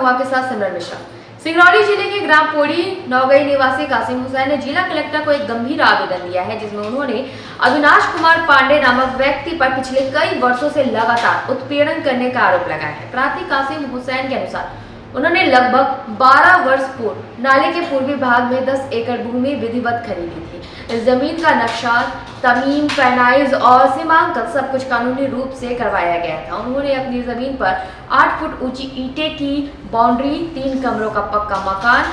आपके साथ सिमरन मिश्रा। सिंगरौली जिले के ग्राम पोड़ी नौगई निवासी कासिम हुसैन ने जिला कलेक्टर को एक गंभीर आवेदन दिया है, जिसमें उन्होंने अविनाश कुमार पांडे नामक व्यक्ति पर पिछले कई वर्षों से लगातार उत्पीड़न करने का आरोप लगाया है। प्रार्थी कासिम हुसैन के अनुसार उन्होंने लगभग 12 वर्ष पूर्व नाले के पूर्वी भाग में 10 एकड़ भूमि विधिवत खरीदी थी। इस जमीन का नक्शा, तमीम, पैनाइज और सीमांकन सब कुछ कानूनी रूप से करवाया गया था। उन्होंने अपनी जमीन पर 8 फुट ऊंची ईंटें की बाउंड्री, 3 कमरों का पक्का मकान,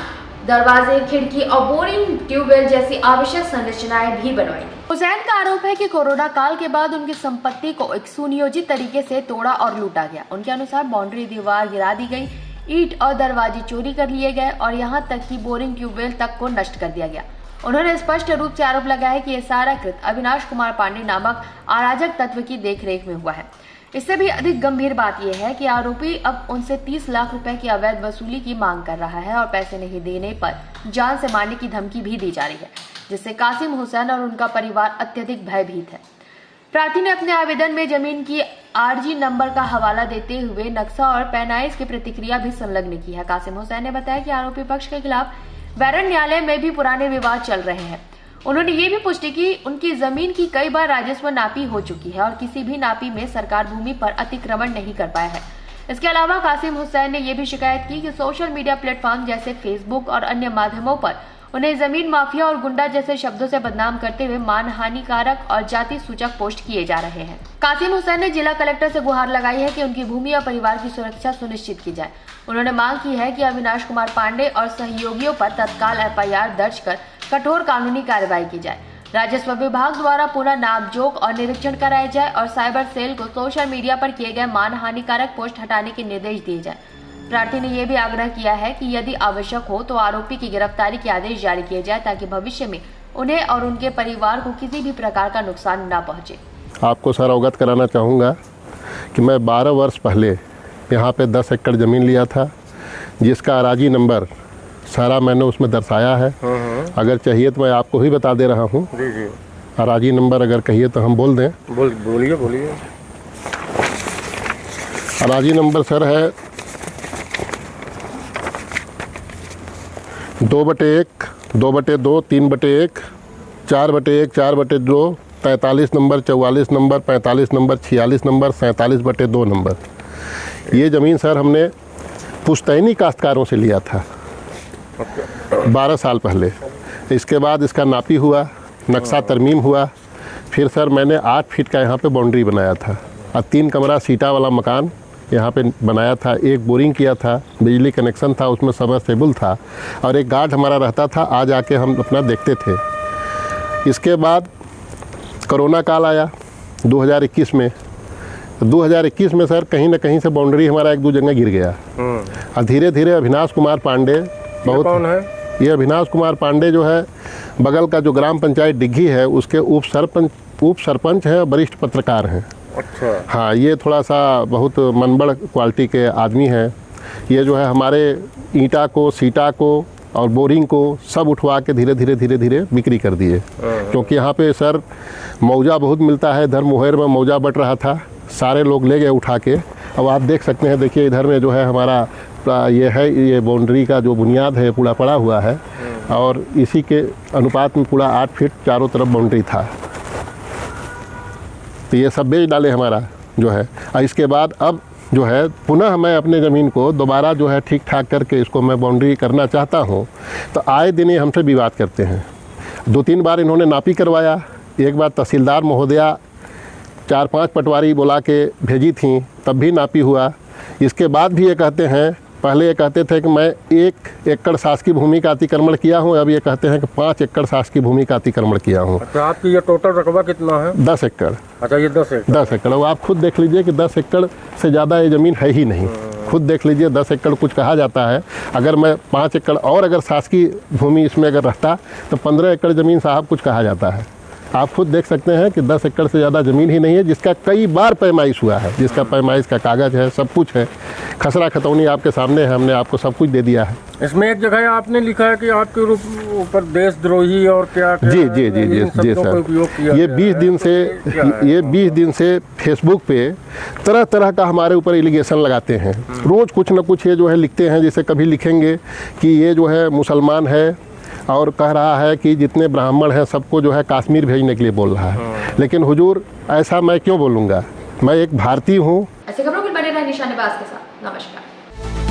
दरवाजे, खिड़की और बोरिंग ट्यूबवेल जैसी आवश्यक संरचनाएं भी बनवाई। हुसैन का आरोप है कि कोरोना काल के बाद उनकी संपत्ति को एक सुनियोजित तरीके से तोड़ा और लूटा गया। उनके अनुसार बाउंड्री दीवार गिरा दी गई, ईंट और दरवाजे चोरी कर लिए गए और यहां तक कि बोरिंग ट्यूबवेल तक को नष्ट कर दिया गया। उन्होंने स्पष्ट रूप से आरोप लगाया कि यह सारा कृत्य अविनाश कुमार पांडे नामक अराजक तत्व की देखरेख में हुआ है। इससे भी अधिक गंभीर बात यह है कि आरोपी अब उनसे 30 लाख रुपए की अवैध वसूली की मांग कर रहा है और पैसे नहीं देने पर जान से मारने की धमकी भी दी जा रही है, जिससे कासिम हुसैन और उनका परिवार अत्यधिक भयभीत है। प्रार्थी ने अपने आवेदन में जमीन की आरजी नंबर का हवाला देते हुए नक्शा और पैनाइज की प्रतिक्रिया भी संलग्न की है। कासिम हुसैन ने बताया कि आरोपी पक्ष के खिलाफ बैरन न्यायालय में भी पुराने विवाद चल रहे हैं। उन्होंने ये भी पुष्टि की उनकी जमीन की कई बार राजस्व नापी हो चुकी है और किसी भी नापी में सरकार भूमि पर अतिक्रमण नहीं कर पाया है। इसके अलावा कासिम हुसैन ने यह भी शिकायत की कि सोशल मीडिया प्लेटफॉर्म जैसे फेसबुक और अन्य माध्यमों पर उन्हें जमीन माफिया और गुंडा जैसे शब्दों से बदनाम करते हुए मानहानिकारक और जाति सूचक पोस्ट किए जा रहे हैं। कासिम हुसैन ने जिला कलेक्टर से गुहार लगाई है कि उनकी भूमि और परिवार की सुरक्षा सुनिश्चित की जाए। उन्होंने मांग की है कि अविनाश कुमार पांडे और सहयोगियों पर तत्काल FIR दर्ज कर कठोर कानूनी कार्रवाई की जाए। राजस्व विभाग द्वारा पुनः नापजोख और निरीक्षण कराया जाए और साइबर सेल को सोशल मीडिया पर किए गए मानहानिकारक पोस्ट हटाने के निर्देश दिए जाए। प्रार्थी ने यह भी आग्रह किया है कि यदि आवश्यक हो तो आरोपी की गिरफ्तारी के आदेश जारी किए जाए ताकि भविष्य में उन्हें और उनके परिवार को किसी भी प्रकार का नुकसान न पहुंचे। आपको सर अवगत कराना चाहूँगा कि मैं 12 वर्ष पहले यहाँ पे 10 एकड़ ज़मीन लिया था, जिसका अराजी नंबर सारा मैंने उसमें दर्शाया है। अगर चाहिए तो मैं आपको ही बता दे रहा हूँ। जी। अराजी नंबर अगर कहिए तो हम बोल दें। बोलिए। अराजी नंबर सर है 2/1, 2/2, 3/1, 4/1, 4/2, 43 number, 44 number, 45 number, 46 number, 47/2 number. ये ज़मीन सर हमने पुश्तैनी काश्तकारों से लिया था 12 साल पहले। इसके बाद इसका नापी हुआ, नक्शा तरमीम हुआ, फिर सर मैंने 8 फीट का यहाँ पे बाउंड्री बनाया था और 3 कमरा सीटा वाला मकान यहाँ पे बनाया था। एक बोरिंग किया था, बिजली कनेक्शन था, उसमें सबमर्सिबल था और एक गार्ड हमारा रहता था, आ जाके हम अपना देखते थे। इसके बाद कोरोना काल आया 2021 में। 2021 में सर कहीं ना कहीं से बाउंड्री हमारा 1-2 जगह गिर गया और धीरे धीरे अविनाश कुमार पांडे बहुत कौन है? ये अविनाश कुमार पांडे जो है बगल का जो ग्राम पंचायत डिग्गी है उसके उप सरपंच हैं, वरिष्ठ पत्रकार हैं। अच्छा। हाँ, ये थोड़ा सा बहुत मनबड़ क्वालिटी के आदमी हैं। ये जो है हमारे ईंटा को, सीटा को और बोरिंग को सब उठवा के धीरे धीरे बिक्री कर दिए, क्योंकि यहाँ पे सर मौजा बहुत मिलता है। इधर मुहैर में मौजा बट रहा था, सारे लोग ले गए उठा के। अब आप देख सकते हैं, देखिए इधर में जो है हमारा ये बाउंड्री का जो बुनियाद है पूरा पड़ा हुआ है और इसी के अनुपात में पूरा 8 फीट चारों तरफ बाउंड्री था। तो ये सब बेच डाले हमारा जो है। और इसके बाद अब जो है पुनः मैं अपने ज़मीन को दोबारा जो है ठीक ठाक करके इसको मैं बाउंड्री करना चाहता हूँ, तो आए दिन ये हमसे विवाद करते हैं। 2-3 बार इन्होंने नापी करवाया। एक बार तहसीलदार महोदया 4-5 पटवारी बुला के भेजी थी, तब भी नापी हुआ। इसके बाद भी ये कहते हैं, पहले ये कहते थे कि मैं 1 एकड़ शासकीय भूमि का अतिक्रमण किया हूँ, अब ये कहते हैं कि 5 एकड़ शासकीय भूमि का अतिक्रमण किया हूँ। अच्छा, आपकी ये टोटल रकबा कितना है? 10 एकड़। अच्छा, ये 10 एकड़। 10 एकड़। अब आप खुद देख लीजिए कि 10 एकड़ से ज़्यादा ये ज़मीन है ही नहीं। खुद देख लीजिए 10 एकड़ कुछ कहा जाता है। अगर मैं 5 एकड़ और अगर शासकीय भूमि इसमें अगर रहता तो 15 एकड़ ज़मीन साहब कुछ कहा जाता है। आप खुद देख सकते हैं कि 10 एकड़ से ज़्यादा ज़मीन ही नहीं है, जिसका कई बार पैमाइश हुआ है, जिसका पैमाइश का कागज़ है, सब कुछ है। खसरा खतौनी आपके सामने है, हमने आपको सब कुछ दे दिया है। इसमें एक जगह आपने लिखा है कि आपके ऊपर देशद्रोही और क्या क्या जी जी जी जी इन जी शब्दों का उपयोग सर, किया ये गया 20 है। दिन से क्या है? ये 20 दिन से फेसबुक पे तरह तरह का हमारे ऊपर एलिगेशन लगाते हैं। रोज़ कुछ ना कुछ ये जो है लिखते हैं, जैसे कभी लिखेंगे कि ये जो है मुसलमान है और कह रहा है कि जितने ब्राह्मण हैं सबको जो है कश्मीर भेजने के लिए बोल रहा है। लेकिन हुजूर ऐसा मैं क्यों बोलूँगा, मैं एक भारतीय हूँ। ऐसे खबरों के बने रहे निशानेबाज के साथ। नमस्कार।